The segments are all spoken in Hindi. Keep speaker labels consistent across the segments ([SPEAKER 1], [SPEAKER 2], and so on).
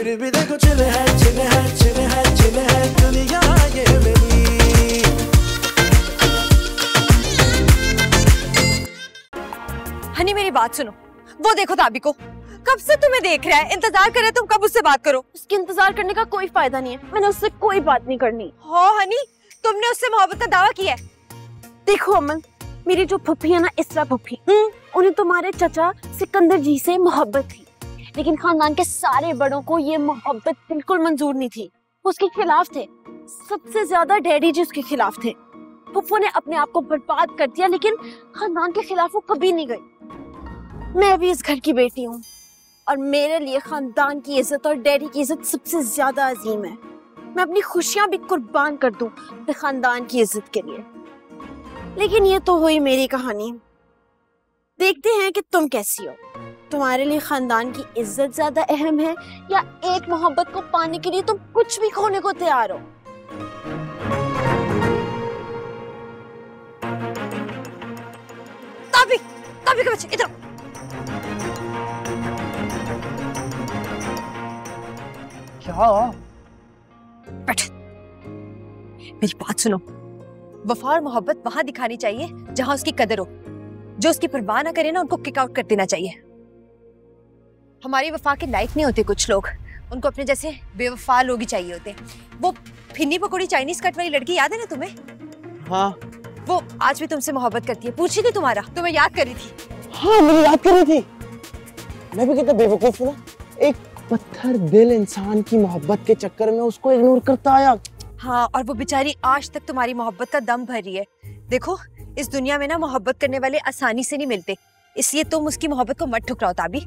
[SPEAKER 1] फिर भी देखो चिल है चिल है चिल है चिल है दुनिया ये मेरी।
[SPEAKER 2] हनी मेरी बात सुनो, वो देखो ताबी को, कब से तुम्हें देख रहा है, इंतजार कर रहा है, तुम कब उससे बात करो।
[SPEAKER 3] उसके इंतजार करने का कोई फायदा नहीं है, मैंने उससे कोई बात नहीं करनी।
[SPEAKER 2] हो हनी, तुमने उससे मोहब्बत का दावा किया है।
[SPEAKER 3] देखो अमन, मेरी जो फुफ्फी है ना, इसरा फुफ्फी, उन्हें तुम्हारे चचा सिकंदर जी से मोहब्बत थी, लेकिन खानदान के सारे बड़ों को ये मोहब्बत बिल्कुल मंजूर नहीं थी, उसके खिलाफ थे। सबसे ज्यादा डैडी जी उसके खिलाफ थे। फुफ्फो ने अपने आप को बर्बाद कर दिया, लेकिन खानदान के खिलाफ वो कभी नहीं गई। मैं भी इस घर की बेटी हूँ और मेरे लिए खानदान की इज्जत और डैडी की इज्जत सबसे ज्यादा अजीम है। मैं अपनी खुशियां भी कुर्बान कर दूं अपने खानदान की इज्जत के लिए। लेकिन ये तो हुई मेरी कहानी, देखते हैं कि तुम कैसी हो। तुम्हारे लिए खानदान की इज्जत ज्यादा अहम है या एक मोहब्बत को पाने के लिए तुम कुछ भी खोने को तैयार हो?
[SPEAKER 2] ताबी, ताबी के बच्चे इधर।
[SPEAKER 4] क्या?
[SPEAKER 2] बैठ, मेरी बात सुनो। वफा और मोहब्बत वहां दिखानी चाहिए जहां उसकी कदर हो। जो उसकी परवाह ना करे ना, उनको किक आउट कर देना चाहिए। हमारी वफा के लायक नहीं होते कुछ लोग, उनको अपने जैसे बेवफा लोग ही चाहिए होते। वो फिन्नी पकौड़ी चाइनीज कट वाली लड़की याद है ना तुम्हें?
[SPEAKER 4] हाँ।
[SPEAKER 2] वो आज भी तुमसे मोहब्बत करती है, पूछी थी तुम्हारा, तुम्हें याद कर रही थी।
[SPEAKER 4] हाँ, मुझे याद कर रही थी। मैं भी कितना बेवकूफ हूँ ना, एक पत्थर दिल इंसान की मोहब्बत के चक्कर में उसको इग्नोर करता आया।
[SPEAKER 2] हाँ, और वो बेचारी आज तक तुम्हारी मोहब्बत का दम भर रही है। देखो, इस दुनिया में ना मोहब्बत करने वाले आसानी से नहीं मिलते, इसलिए तुम उसकी मोहब्बत को मत ठुकराओ ताबी।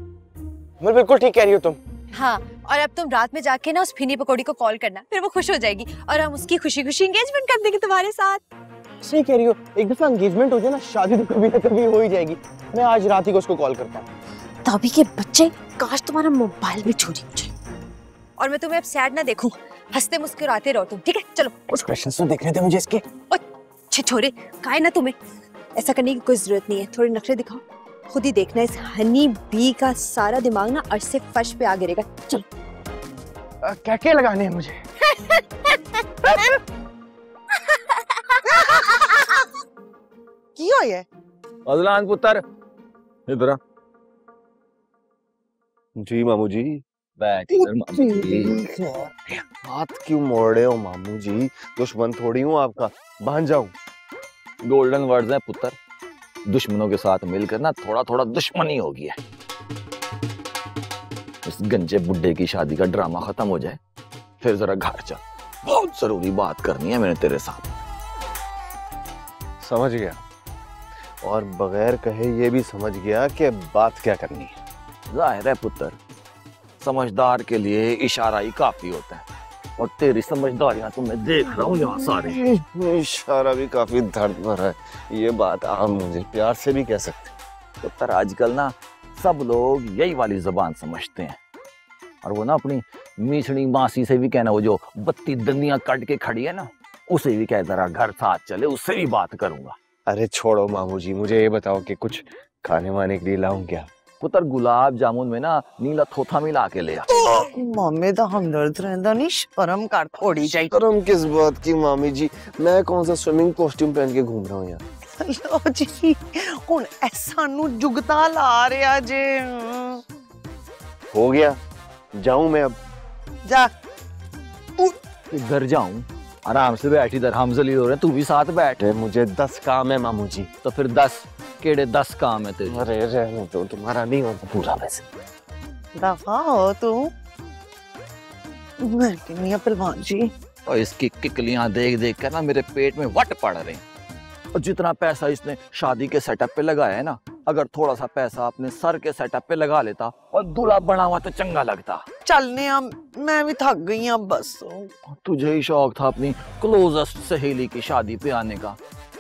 [SPEAKER 4] मैं बिल्कुल ठीक कह रही हो तुम।
[SPEAKER 2] हाँ, और अब तुम रात में जाके ना उस फिनी पकौड़ी को कॉल करना, फिर वो खुश हो जाएगी और हम उसकी खुशी खुशी एंगेजमेंट कर देंगे तुम्हारे साथ।
[SPEAKER 4] सही कह रही हो, एक दफा एंगेजमेंट हो जाए ना, शादी तो कभी ना कभी हो ही जाएगी। मैं आज रात ही को उसको कॉल करता हूँ।
[SPEAKER 3] ताबी के बच्चे, काश तुम्हारा मोबाइल भी चोरी हो जाए।
[SPEAKER 2] और मैं तुम्हें अब सैड ना देखूं, हंसते मुस्कुराते रहो तुम, ठीक है? चलो।
[SPEAKER 4] एक्सप्रेशंस तो देखने थे मुझे इसके।
[SPEAKER 2] छोरे, काहे ना तुम्हें ऐसा करने की कोई जरूरत नहीं है, थोड़े नखरे दिखाओ। खुद ही देखना, इस हनी बी का सारा दिमाग ना अर्श से फर्श पे आ गिरेगा। चलो।
[SPEAKER 4] क्या लगाने हैं मुझे?
[SPEAKER 5] क्या है?
[SPEAKER 6] अदलान पुत्र इधर।
[SPEAKER 7] जी मामू जी।
[SPEAKER 6] बैठ इधर मामू जी।
[SPEAKER 7] हाथ क्यों मोड़ रहे हो मामू जी? दुश्मन थोड़ी हूँ आपका, बांध जाऊं।
[SPEAKER 6] गोल्डन वर्ड्स हैं पुत्र, दुश्मनों के साथ मिलकर ना थोड़ा थोड़ा दुश्मनी होगी है। इस गंजे बुड्ढे की शादी का ड्रामा खत्म हो जाए, फिर जरा घर चल, बहुत जरूरी बात करनी है मैंने तेरे साथ।
[SPEAKER 7] समझ गया, और बगैर कहे ये भी समझ गया कि बात क्या करनी है।
[SPEAKER 6] जाहिर है पुत्र, समझदार के लिए इशारा ही काफी होता है, और तेरी समझदारियां तो मैं देख रहा हूँ यहाँ सारे।
[SPEAKER 7] इशारा भी काफी दर्द भरा है, ये बात आप मुझे प्यार से भी कह सकते।
[SPEAKER 6] पुत्र आजकल ना सब लोग यही वाली जबान समझते हैं, और वो ना अपनी मीठड़ी मासी से भी कहना, वो जो 32 दंदियां काट के खड़ी है ना, उसे भी कह जरा घर साथ चले, उससे भी बात करूंगा।
[SPEAKER 7] अरे छोड़ो मामू जी, मुझे ये बताओ कि कुछ खाने वाने के लिए लाऊं क्या?
[SPEAKER 6] पुत्र गुलाब जामुन में ना नीला थोथा मिला के ले आ।
[SPEAKER 5] मामे दा हमदर्द रहंदा नहीं, शर्म कर थोड़ी जाई।
[SPEAKER 7] शर्म किस बात की मामी जी? मैं कौन सा स्विमिंग कॉस्ट्यूम पहन के घूम रहा हूँ यहाँ?
[SPEAKER 5] लो जी, हुन ऐसा नु जुगता ला रहा जे।
[SPEAKER 7] हो गया, जाऊं मैं अब?
[SPEAKER 5] जा।
[SPEAKER 6] घर जाऊं? आराम से बैठ, इधर हम जलील हो रहे हैं, तू भी साथ बैठ।
[SPEAKER 7] मुझे 10 काम है मामू जी।
[SPEAKER 6] तो फिर 10 केड़े 10 काम है तेरे?
[SPEAKER 7] अरे रहने दो, तुम्हारा नहीं होता पूरा वैसे।
[SPEAKER 5] दफा हो तू। मैं कहनी है पहलवान जी,
[SPEAKER 6] और इसकी किकलियां देख देख कर ना मेरे पेट में वट पड़ रहे हैं। और जितना पैसा इसने शादी के सेटअप पे लगाया है ना, अगर थोड़ा सा पैसा अपने सर के सेटअप पे लगा लेता और दूल्हा बना हुआ तो चंगा लगता।
[SPEAKER 5] चलने हम, मैं भी थक गई हूँ बस।
[SPEAKER 6] तुझे ही शौक था अपनी क्लोजेस्ट सहेली की शादी पे आने का,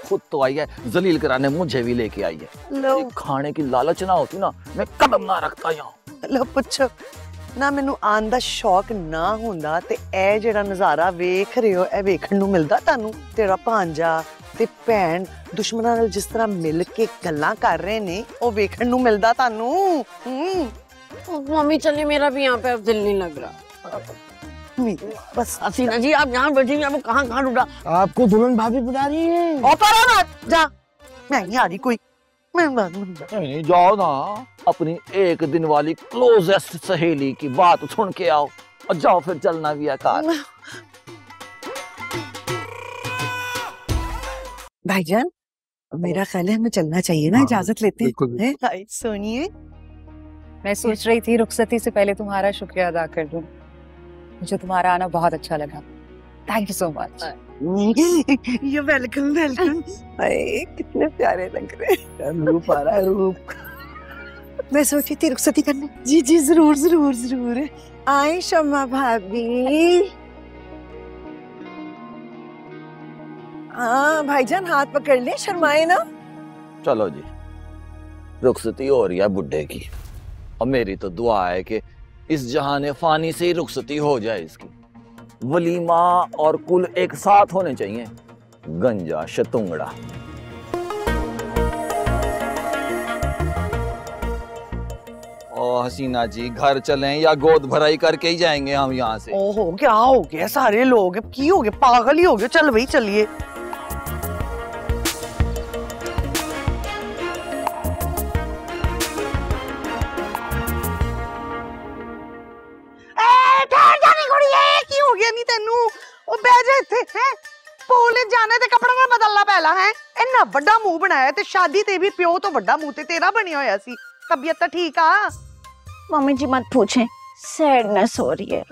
[SPEAKER 6] खुद तो आई है जलील कराने, मुझे भी लेके आई है।
[SPEAKER 5] लो
[SPEAKER 6] खाने की लालच ना होती ना, मैं कदम ना रखता यहाँ।
[SPEAKER 5] लो पुच्छो ना, मैनू आन दा शौक ना हुंदा ते ए जेड़ा नजारा वेख रहे हो, ए वेखण नू मिलदा तानू? तेरा भांजा ते भैन दुश्मनां नाल जिस तरह मिल के गल्लां कर रहे ने, ओ वेखण नू मिलदा तानू?
[SPEAKER 3] मम्मी चलिए, मेरा भी यहाँ पे अब दिल नहीं लग रहा।
[SPEAKER 5] बस
[SPEAKER 8] हसीना जी आप यहाँ बैठी हुई आपको कहाँ कहाँ ढूंढा?
[SPEAKER 4] आपको दुल्हन भाभी बुला रही है।
[SPEAKER 5] मत जा, मैं नहीं आ रही कोई, मैं बात नहीं।
[SPEAKER 6] नहीं जाओ ना, अपनी एक दिन वाली क्लोजेस्ट सहेली की बात सुन के आओ और जाओ, फिर चलना भी है कार।
[SPEAKER 5] भाईजान मेरा ख्याल है हमें चलना चाहिए ना, इजाजत लेते हैं। हाय सोनिए,
[SPEAKER 9] मैं सोच रही थी रुखसती से पहले तुम्हारा शुक्रिया अदा कर दूं। मुझे तुम्हारा आना बहुत अच्छा लगा। Thank you so much.
[SPEAKER 5] You welcome welcome. कितने प्यारे लग रहे हैं। रूप आ रहा है, रूप। मैं सोची थी रुखसती करने। जी जी जरूर जरूर जरूर। आए शम्मा भाभी। हाँ भाईजान हाथ पकड़ ले, शर्माए ना।
[SPEAKER 6] चलो जी, रुखसती हो रही है बुड्ढे की, और मेरी तो दुआ है कि इस जहाने फानी से ही रुखसती हो जाए इसकी। वलीमा और कुल एक साथ होने चाहिए, गंजा शतुंगड़ा। ओ हसीना जी, घर चलें या गोद भराई करके ही जाएंगे हम यहाँ से?
[SPEAKER 5] ओहो क्या हो गया, सारे लोग की हो गए, पागल ही हो गए। चल भाई चलिए। जाने ते कपड़ा ना बदलना पहला है। इन्ना बड़ा मुंह बनाया ते शादी ते भी प्यो तो बड़ा मुंह ते तेरा बनिया होया सी। तबीयत तो ठीक आ?
[SPEAKER 3] मम्मी जी मत पूछें, सैडनेस हो रही है।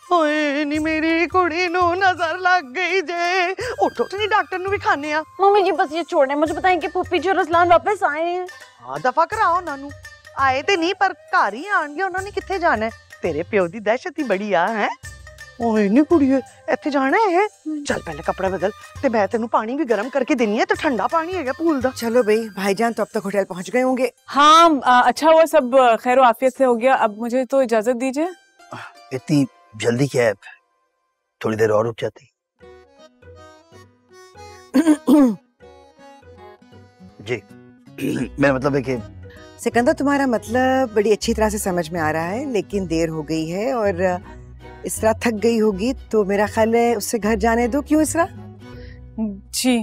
[SPEAKER 5] ओए नी मेरी कुड़ी नु नजर लग गई जे। उठो तो नहीं डॉक्टर नु भी खाने आ।
[SPEAKER 3] मम्मी जी बस ये छोड़े, मुझे बताएं कि पुप्पी जी और रसलान वापस आए हैं?
[SPEAKER 5] हाँ दफा कराओ नानू। आए ते नहीं पर घर ही आणगे, उन्होंने किथे जाना है? तेरे प्यो दी दहशत ही बड़ी आ है। ओए नी कुड़िए इत्थे जाना है? चल पहले कपड़ा बदल ते मैं तेनू पानी भी गर्म करके देनी है, तो ठंडा पानी है पूल दा। चलो भाई, भाईजान तो अब तक होटल पहुंच गए होंगे।
[SPEAKER 9] हाँ अच्छा हुआ, सब खैर आफियत से हो गया। अब मुझे तो इजाजत दीजिए।
[SPEAKER 10] इतनी जल्दी क्या है, थोड़ी देर और रुक जाती। जी मेरा मतलब है कि
[SPEAKER 5] सिकंदर तुम्हारा मतलब बड़ी अच्छी तरह से समझ में आ रहा है, लेकिन देर हो गई है और इसरा थक गई होगी, तो मेरा ख्याल है उससे घर जाने दो। क्यों इसरा?
[SPEAKER 9] जी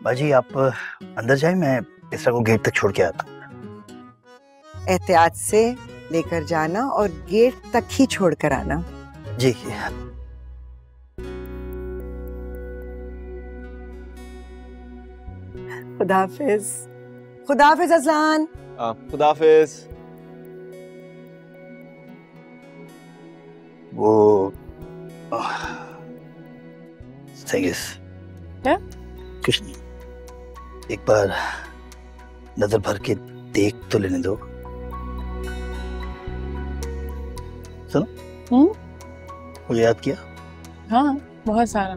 [SPEAKER 10] बाजी आप अंदर जाए, मैं इसरा को गेट तक छोड़ के आता हूँ।
[SPEAKER 5] एहतियात से लेकर जाना और गेट तक ही छोड़ कर आना।
[SPEAKER 10] जी
[SPEAKER 5] खुदाफिज। खुदाफिज अज़लान।
[SPEAKER 7] खुदाफिज।
[SPEAKER 10] वो
[SPEAKER 9] क्या?
[SPEAKER 10] कुछ नहीं, एक बार नजर भर के देख तो लेने दो। सुनो, मुझे याद किया?
[SPEAKER 9] हाँ बहुत सारा।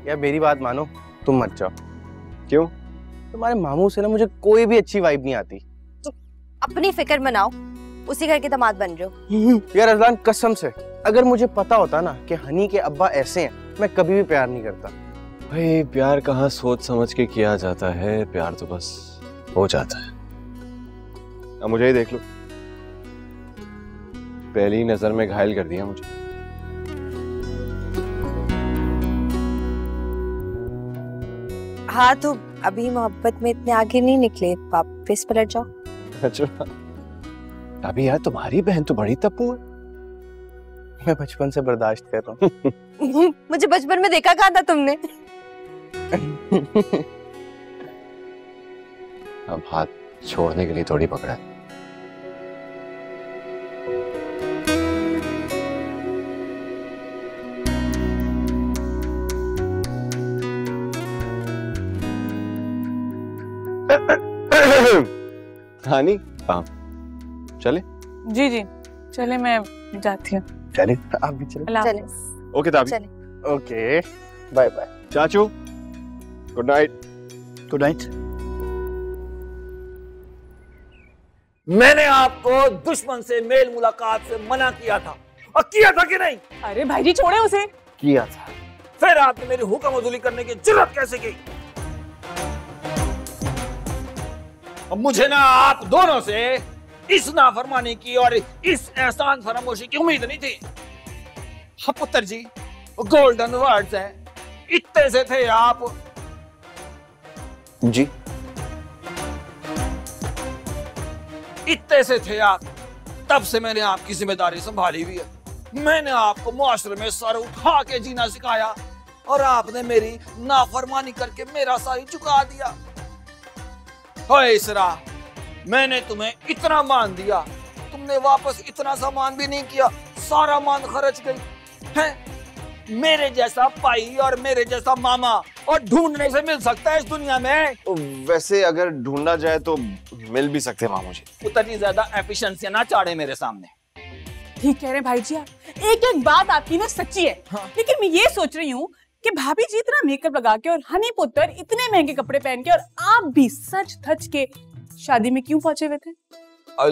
[SPEAKER 4] यार मेरी बात मानो, तुम मत जाओ। क्यों? तुम्हारे मामू से ना मुझे कोई भी अच्छी वाइब नहीं आती।
[SPEAKER 2] तो अपनी फिक्र मनाओ, उसी घर के दामाद बन जाओ।
[SPEAKER 4] यार अज़लान कसम से, अगर मुझे पता होता ना कि हनी के अब्बा ऐसे हैं, मैं कभी भी प्यार नहीं करता।
[SPEAKER 7] भाई प्यार कहाँ सोच समझ के किया जाता है, प्यार तो बस हो जाता है। अब मुझे ही देख लो, पहली नजर में घायल कर दिया मुझे।
[SPEAKER 2] हाँ तो अभी मोहब्बत में इतने आगे नहीं निकले, वापस पलट जाओ।
[SPEAKER 7] अच्छा अभी यार तुम्हारी बहन तो बड़ी तप्पू है।
[SPEAKER 4] मैं बचपन से बर्दाश्त कर रहा हूँ।
[SPEAKER 2] मुझे बचपन में देखा कहाँ था तुमने?
[SPEAKER 7] अब हाथ छोड़ने के लिए थोड़ी पकड़ा है। हानी हाँ चले?
[SPEAKER 9] जी जी चले, मैं जाती हूँ।
[SPEAKER 10] चले
[SPEAKER 4] आप भी चलो।
[SPEAKER 2] चले।
[SPEAKER 7] ओके ताबी।
[SPEAKER 4] Okay bye bye.
[SPEAKER 7] चाचू गुड नाइट।
[SPEAKER 10] Good night.
[SPEAKER 6] मैंने आपको दुश्मन से मेल मुलाकात से मना किया था, और किया था कि नहीं?
[SPEAKER 9] अरे भाई जी छोड़े उसे।
[SPEAKER 4] किया था।
[SPEAKER 6] फिर आपने मेरी हुक्म वसूली करने की जुर्रत कैसे की? अब मुझे ना आप दोनों से इस नाफरमानी की और इस एहसान फरामोशी की उम्मीद नहीं थी। हाँ पुत्र जी, गोल्डन वर्ड्स हैं, इतने से थे आप।
[SPEAKER 7] जी
[SPEAKER 6] इतने से थे आप, तब से मैंने आपकी जिम्मेदारी संभाली हुई है। मैंने आपको मुआशरे में सर उठा के जीना सिखाया और आपने मेरी नाफरमानी करके मेरा सारी चुका दिया। ओए इसरा, मैंने तुम्हें इतना मान दिया, तुमने वापस इतना सा मान भी नहीं किया, सारा मान खर्च गई है। मेरे जैसा भाई और मेरे जैसा मामा और ढूंढने से मिल सकता है इस दुनिया में?
[SPEAKER 7] तो वैसे अगर ढूंढना जाए तो मिल भी सकते हैं मामू जी।
[SPEAKER 6] उतनी ज्यादा एफिशिएंसी ना चाड़े मेरे सामने।
[SPEAKER 11] ठीक कह रहे हैं भाई जी आप, एक एक बात आपकी ना सच्ची है। हाँ। लेकिन मैं ये सोच रही हूँ कि भाभी जी इतना मेकअप लगा के और हनी पुत्र इतने महंगे कपड़े पहन के और आप भी सच धज के शादी में क्यों पहुंचे हुए थे? और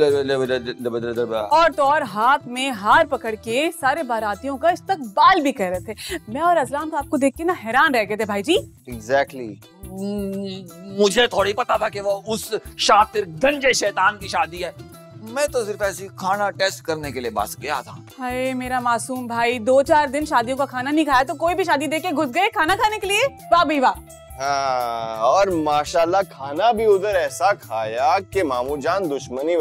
[SPEAKER 11] तो और हाथ में हार पकड़ के सारे बारातियों का इस्तकबाल भी कर रहे थे। मैं और अजलाम तो आपको देख के ना हैरान रह गए थे भाई जी।
[SPEAKER 7] एग्जैक्टली।
[SPEAKER 6] मुझे थोड़ी पता था कि वो उस शातिर गंजे शैतान की शादी है। मैं तो सिर्फ ऐसी खाना टेस्ट करने के लिए बस गया था।
[SPEAKER 11] हाय मेरा मासूम भाई, 2-4 दिन शादियों का खाना नहीं खाया तो कोई भी शादी देख के घुस गए खाना खाने के लिए। वाह भाई वाह।
[SPEAKER 7] हाँ, और माशाल्लाह खाना भी उधर ऐसा खाया कि मामू जान दुश्मनी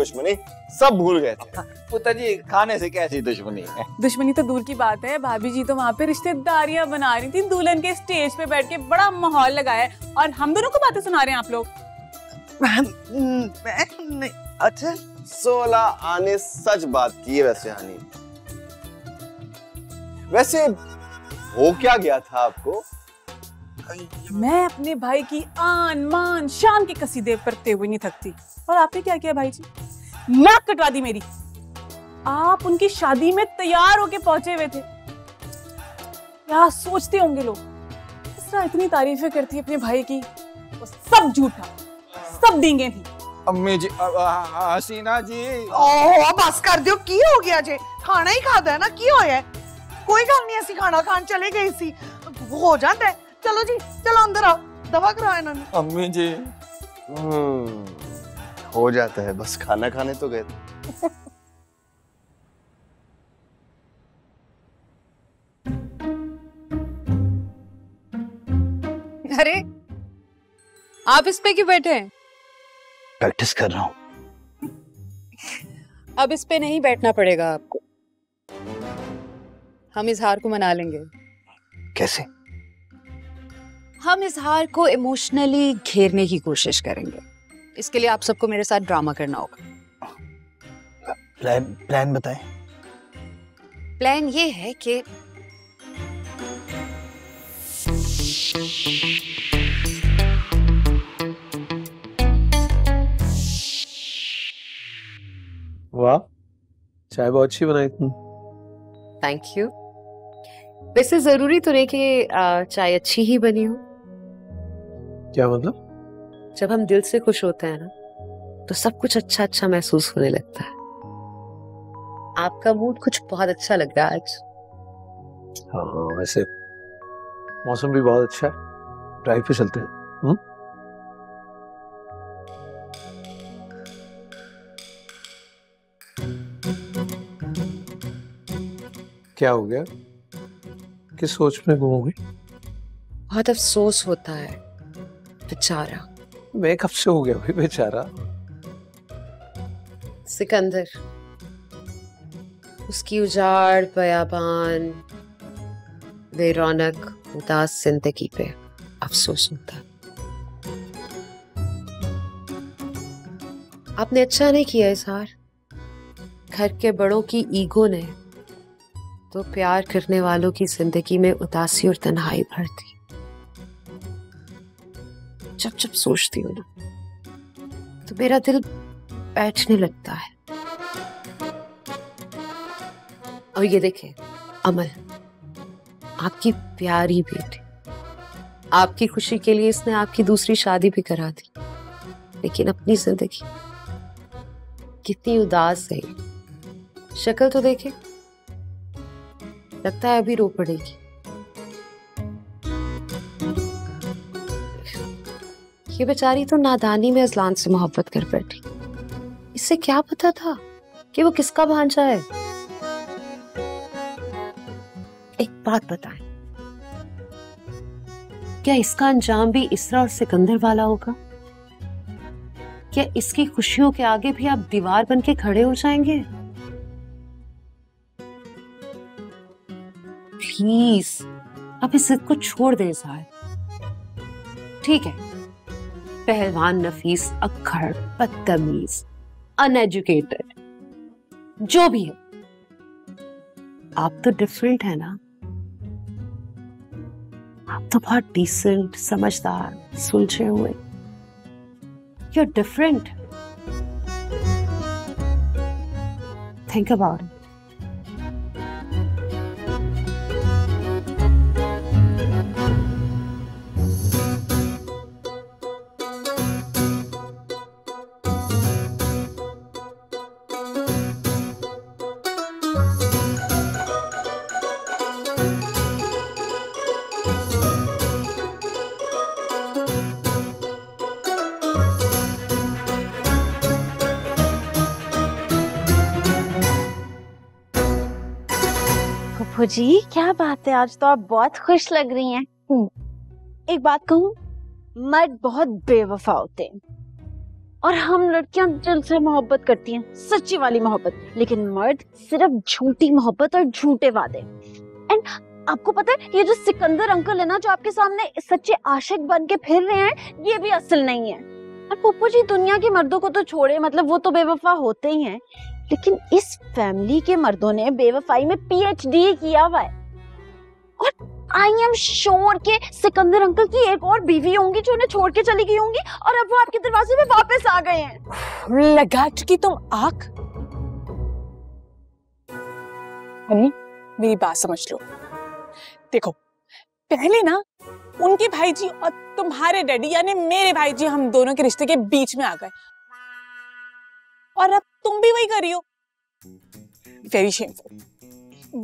[SPEAKER 7] सब भूल गए थे।
[SPEAKER 6] पुत्र जी, खाने से कैसी दुश्मनी है?
[SPEAKER 11] दुश्मनी तो दूर की बात है, भाभी जी तो वहाँ पे रिश्तेदारियां बना रही थी, दुल्हन के स्टेज पे बैठ के बड़ा माहौल लगाया और हम दोनों को बातें सुना रहे हैं आप लोग।
[SPEAKER 5] अच्छा
[SPEAKER 7] 16 आने सच बात की है वैसे हानि। वैसे हो क्या गया था आपको?
[SPEAKER 11] मैं अपने भाई की आन मान शान के कसीदे पढ़ते हुए नहीं थकती। और आपने क्या किया भाई जी? नाक कटवा दी मेरी। आप उनकी शादी में तैयार होके पहुंचे हुए थे। क्या सोचते होंगे लोग? इस तरह इतनी तारीफें करती है अपने भाई की, वो सब झूठा, सब डींगे थी।
[SPEAKER 6] अम्मी जी, हसीना जी,
[SPEAKER 5] ओह बस कर दियो, की हो गया जे? खाना ही खाता है ना, की होया? कोई गल नहीं, ऐसी खाना खान चले गई सी, हो जाता है। चलो जी, चलो अंदर आओ, दवा कराओ इन्होंने।
[SPEAKER 6] अम्मी जी,
[SPEAKER 7] हो जाता है, बस खाना खाने तो गए थे।
[SPEAKER 9] अरे आप इस पे क्यों बैठे हैं?
[SPEAKER 10] प्रैक्टिस कर रहा हूँ।
[SPEAKER 9] अब इस पे नहीं बैठना पड़ेगा आपको, हम इजहार को मना लेंगे।
[SPEAKER 10] कैसे?
[SPEAKER 9] हम इजहार को इमोशनली घेरने की कोशिश करेंगे। इसके लिए आप सबको मेरे साथ ड्रामा करना होगा।
[SPEAKER 10] प्लान बताएं।
[SPEAKER 9] प्लान ये है कि
[SPEAKER 12] वाह, चाय बहुत अच्छी बनाई तुम।
[SPEAKER 13] Thank you. वैसे जरूरी तो नहीं कि चाय अच्छी ही बनी हो।
[SPEAKER 12] क्या मतलब?
[SPEAKER 13] जब हम दिल से खुश होते हैं ना, तो सब कुछ अच्छा अच्छा महसूस होने लगता है। आपका मूड कुछ बहुत अच्छा लग रहा है आज।
[SPEAKER 12] हाँ, वैसे मौसम भी बहुत अच्छा है, ड्राइव पे चलते हैं। क्या हो गया? किस सोच में गुम हो गई?
[SPEAKER 13] बहुत अफसोस होता है बेचारा।
[SPEAKER 12] मैं कब से हो गया भाई बेचारा?
[SPEAKER 13] सिकंदर, उसकी उजाड़ बयाबान बेरौनक उदास जिंदगी पे अफसोस होता है। आपने अच्छा नहीं किया इजहार। घर के बड़ों की ईगो ने तो प्यार करने वालों की जिंदगी में उदासी और तन्हाई भर दी। जब जब सोचती हूँ ना, तो मेरा दिल बैठने लगता है। और ये देखें अमल, आपकी प्यारी बेटी, आपकी खुशी के लिए इसने आपकी दूसरी शादी भी करा दी, लेकिन अपनी जिंदगी कितनी उदास है। शक्ल तो देखे, लगता है अभी रो पड़ेगी। ये बेचारी तो नादानी में अजलान से मोहब्बत कर बैठी। इसे क्या पता था कि वो किसका भांजा है? एक बात बताएं, क्या इसका अंजाम भी इसरा और सिकंदर वाला होगा? क्या इसकी खुशियों के आगे भी आप दीवार बन के खड़े हो जाएंगे? प्लीज आप इस जिद को छोड़ दें इजहार। ठीक है, पहलवान नफीस अक्खड़, बदतमीज, अनएजुकेटेड, जो भी है, आप तो डिफरेंट है ना। आप तो बहुत डिसेंट, समझदार, सुलझे हुए। You're different. Think about it.
[SPEAKER 3] फूफू जी क्या बात है, आज तो आप बहुत खुश लग रही हैं। एक बात कहूँ, मर्द बहुत बेवफा होते हैं और हम लड़कियां दिल से मोहब्बत करती हैं, सच्ची वाली मोहब्बत। लेकिन मर्द सिर्फ झूठी मोहब्बत और झूठे वादे। एंड आपको पता है, ये जो सिकंदर अंकल है ना, जो आपके सामने सच्चे आशिक बन के फिर रहे हैं, ये भी असल नहीं है। और फूफू जी, दुनिया के मर्दों को तो छोड़े, मतलब वो तो बेवफा होते ही हैं, लेकिन इस फैमिली के मर्दों ने बेवफाई में पीएचडी किया हुआ है। और आई एम श्योर कि सिकंदर अंकल की एक और बीवी होंगी जो उन्हें छोड़ के चली गई होंगी, और अब वो आपके दरवाजे पे वापस आ गए हैं।
[SPEAKER 11] लगा चुकी तुम आंख। हनी, मेरी बात समझ लो। देखो, पहले ना उनके भाई जी और तुम्हारे डैडी यानी मेरे भाई जी, हम दोनों के रिश्ते के बीच में आ गए, और अब तुम भी वही कर रही हो। Very shameful.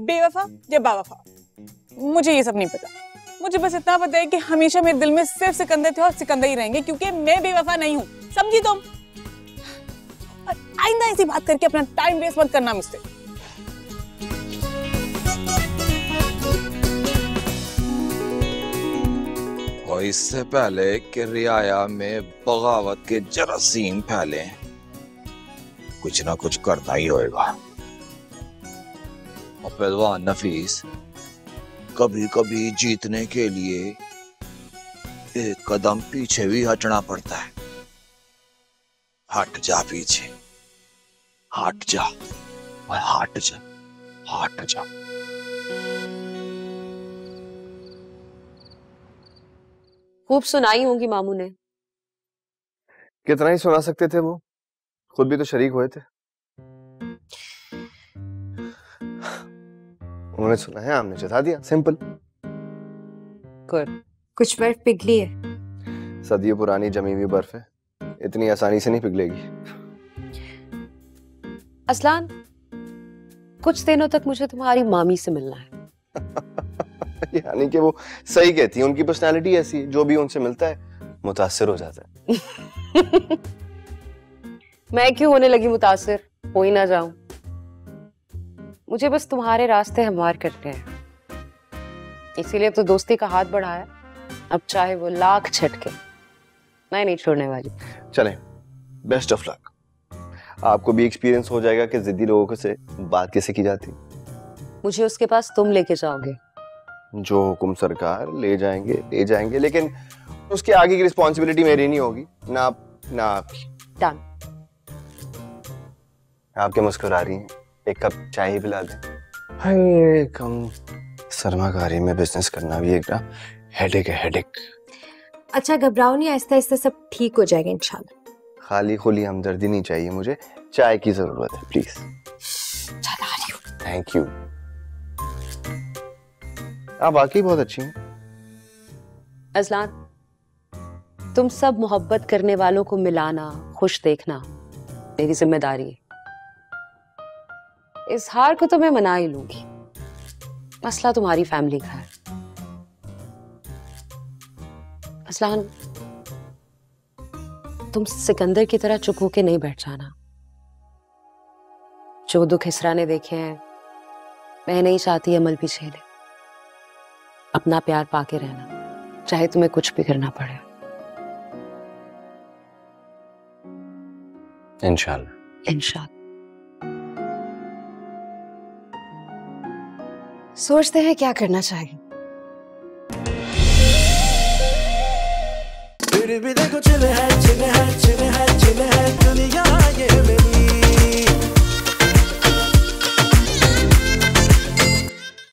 [SPEAKER 11] बेवफा या बावफा, मुझे ये सब नहीं पता। मुझे बस इतना पता है कि हमेशा मेरे दिल में सिर्फ सिकंदर थे और सिकंदर ही रहेंगे, क्योंकि मैं बेवफा नहीं हूँ, समझी तुम? आइंदा ऐसी बात करके अपना टाइम वेस्ट मत करना मुझसे।
[SPEAKER 6] और इससे पहले कि रियाया में बगावत के जरासीम फैले, कुछ ना कुछ करना ही होएगा। और पहलवान नफीस, कभी कभी जीतने के लिए एक कदम पीछे भी हटना पड़ता है। हट जा पीछे, हट जा, हट जा, हट जा।
[SPEAKER 13] खूब सुनाई होंगी मामू ने।
[SPEAKER 7] कितना ही सुना सकते थे, वो खुद भी तो शरीक हुए थे। उन्होंने सुना है, हमने जता दिया, सिंपल।
[SPEAKER 13] कुछ बर्फ पिघली है।
[SPEAKER 7] सदियों पुरानी जमी हुई बर्फ है, इतनी आसानी से नहीं पिघलेगी।
[SPEAKER 13] असलान, कुछ दिनों तक मुझे तुम्हारी मामी से मिलना है।
[SPEAKER 7] यानी कि वो सही कहती है, उनकी पर्सनालिटी ऐसी है, जो भी उनसे मिलता है मुतासिर हो जाता है।
[SPEAKER 13] मैं क्यों होने लगी मुतासिर? हो ही ना जाऊं। मुझे बस तुम्हारे रास्ते हमवार करते हैं, इसीलिए तो दोस्ती का हाथ बढ़ाया। अब चाहे वो लाख झटके, मैं नहीं छोड़ने वाली।
[SPEAKER 7] चलें, बेस्ट ऑफ लक। आपको भी एक्सपीरियंस हो जाएगा कि जिद्दी लोगों से बात कैसे की जाती।
[SPEAKER 13] मुझे उसके पास तुम लेके जाओगे।
[SPEAKER 7] जो हुक्म सरकार, ले जाएंगे, लेकिन उसके आगे की रिस्पॉन्सिबिलिटी मेरी नहीं होगी, ना आपकी।
[SPEAKER 13] डन।
[SPEAKER 7] आपके मुस्कुरा रही हैं, एक कप चाय ही पिला दें। हाय, कम सरमाकारी में बिजनेस करना भी एक ना हेडेक है, हेडेक।
[SPEAKER 2] अच्छा घबराओ नहीं, आहिस्ता आहिस्ता सब ठीक हो जाएगा इंशाल्लाह।
[SPEAKER 7] खाली खुली हमदर्दी नहीं चाहिए मुझे, चाय की जरूरत है, प्लीज।
[SPEAKER 2] चला रही हूँ।
[SPEAKER 7] Thank you. आप वाकई बहुत अच्छी हैं।
[SPEAKER 13] अजलान, तुम सब मोहब्बत करने वालों को मिलाना, खुश देखना मेरी जिम्मेदारी है। इस हार को तो मैं मना ही लूंगी, मसला तुम्हारी फैमिली का है। अजलान, तुम सिकंदर की तरह चुप होके नहीं बैठ जाना। जो दुख इसरा ने देखे हैं मैं नहीं चाहती अमल भी झेले। अपना प्यार पाके रहना, चाहे तुम्हें कुछ भी करना पड़े।
[SPEAKER 7] इंशाल्लाह।
[SPEAKER 13] इंशाल्लाह। सोचते हैं क्या करना चाहिए।
[SPEAKER 1] फिर भी देखो चिल है चिल है चिल है चिल है दुनिया ये मेरी